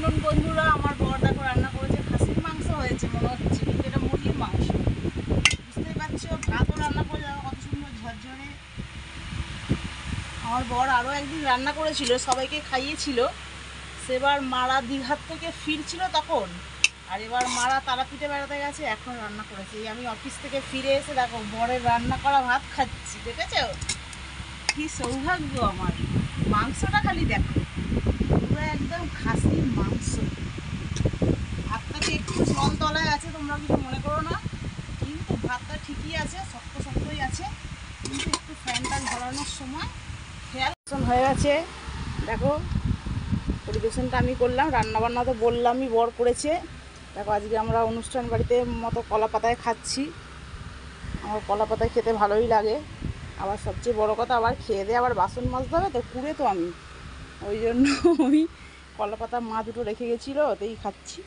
Afternoon বন্ধুরা। আমার বর দেখো রান্না করেছে, খাসির মাংস হয়েছে মনে হচ্ছে, কিন্তু এটা মুরগির মাংস। বুঝতেই পারছো, ভাতও রান্না করে দেখো কত সুন্দর ঝরঝরে। আমার বর আরও একদিন রান্না করেছিল, সবাইকে খাইয়েছিল। সেবার মারা দীঘার থেকে ফিরছিল তখন, আর এবার মারা তারাপীঠে বেড়াতে গেছে, এখন রান্না করেছে। এই আমি অফিস থেকে ফিরে এসে দেখো বরের রান্না করা ভাত খাচ্ছি, দেখেছো কি সৌভাগ্য আমার। মাংসটা খালি দেখো, পুরো একদম খাসির মাংস। ভাতটাতে একটু জল তলায় আছে, তোমরা কিছু মনে করো না, কিন্তু ভাতটা ঠিকই আছে, শক্ত শক্তই আছে, কিন্তু একটু ফ্যানটা ঝরানোর সময় খেয়াল হয়ে গেছে। দেখো পরিবেশনটা আমি করলাম, রান্নাবান্না তো বললামই বর করেছে। দেখো আজকে আমরা অনুষ্ঠান বাড়িতে মতো কলা পাতায় খাচ্ছি। আমার কলা পাতায় খেতে ভালোই লাগে, আবার সবচেয়ে বড় কথা আবার খেয়ে দিয়ে আবার বাসন মাজতে হবে তো, কুড়ে তো আমি, ওই জন্য আমি কলা পাতা মা দুটো রেখে গেছিলো, ওতেই খাচ্ছি।